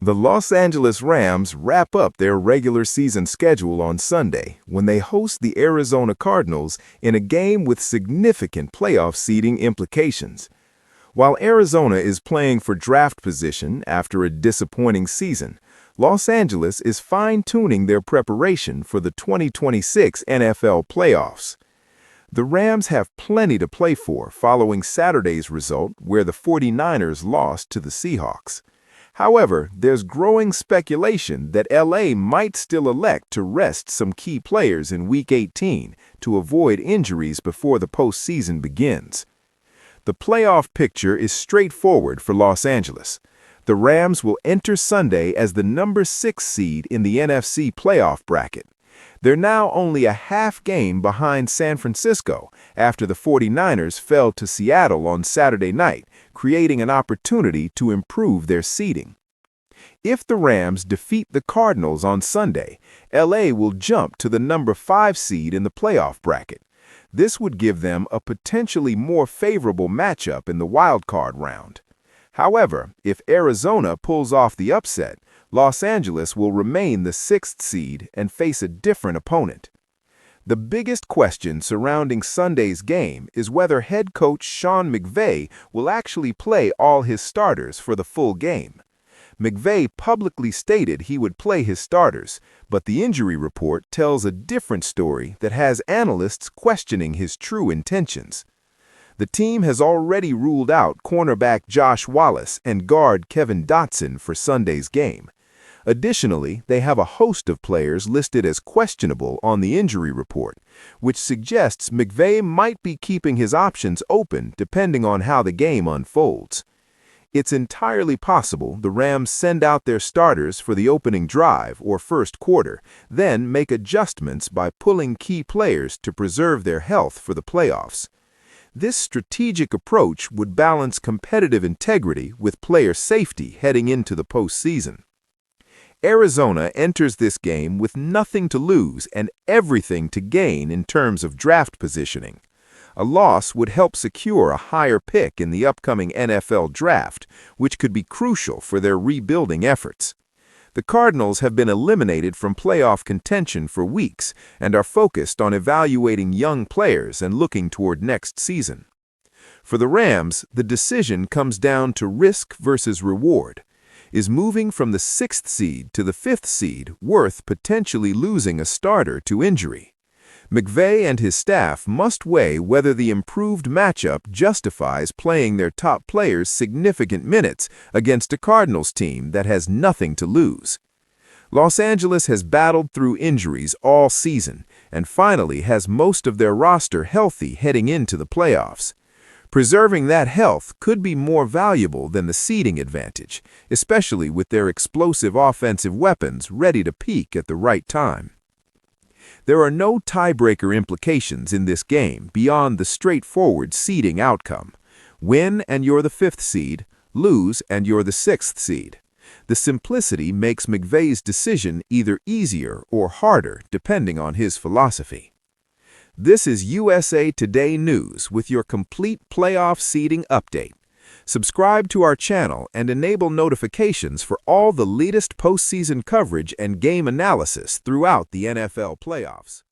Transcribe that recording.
The Los Angeles Rams wrap up their regular season schedule on Sunday when they host the Arizona Cardinals in a game with significant playoff seeding implications. While Arizona is playing for draft position after a disappointing season, Los Angeles is fine-tuning their preparation for the 2026 NFL playoffs. The Rams have plenty to play for following Saturday's result where the 49ers lost to the Seahawks. However, there's growing speculation that LA might still elect to rest some key players in Week 18 to avoid injuries before the postseason begins. The playoff picture is straightforward for Los Angeles. The Rams will enter Sunday as the number 6 seed in the NFC playoff bracket. They're now only a half game behind San Francisco after the 49ers fell to Seattle on Saturday night, creating an opportunity to improve their seeding. If the Rams defeat the Cardinals on Sunday, LA will jump to the number 5 seed in the playoff bracket. This would give them a potentially more favorable matchup in the wildcard round. However, if Arizona pulls off the upset, Los Angeles will remain the 6th seed and face a different opponent. The biggest question surrounding Sunday's game is whether head coach Sean McVay will actually play all his starters for the full game. McVay publicly stated he would play his starters, but the injury report tells a different story that has analysts questioning his true intentions. The team has already ruled out cornerback Josh Wallace and guard Kevin Dotson for Sunday's game. Additionally, they have a host of players listed as questionable on the injury report, which suggests McVay might be keeping his options open depending on how the game unfolds. It's entirely possible the Rams send out their starters for the opening drive or first quarter, then make adjustments by pulling key players to preserve their health for the playoffs. This strategic approach would balance competitive integrity with player safety heading into the postseason. Arizona enters this game with nothing to lose and everything to gain in terms of draft positioning. A loss would help secure a higher pick in the upcoming NFL draft, which could be crucial for their rebuilding efforts. The Cardinals have been eliminated from playoff contention for weeks and are focused on evaluating young players and looking toward next season. For the Rams, the decision comes down to risk versus reward. Is moving from the 6th seed to the 5th seed worth potentially losing a starter to injury? McVay and his staff must weigh whether the improved matchup justifies playing their top players significant minutes against a Cardinals team that has nothing to lose. Los Angeles has battled through injuries all season and finally has most of their roster healthy heading into the playoffs. Preserving that health could be more valuable than the seeding advantage, especially with their explosive offensive weapons ready to peak at the right time. There are no tiebreaker implications in this game beyond the straightforward seeding outcome. Win and you're the 5th seed, lose and you're the 6th seed. The simplicity makes McVay's decision either easier or harder depending on his philosophy. This is USA Today News with your complete playoff seeding update. Subscribe to our channel and enable notifications for all the latest postseason coverage and game analysis throughout the NFL playoffs.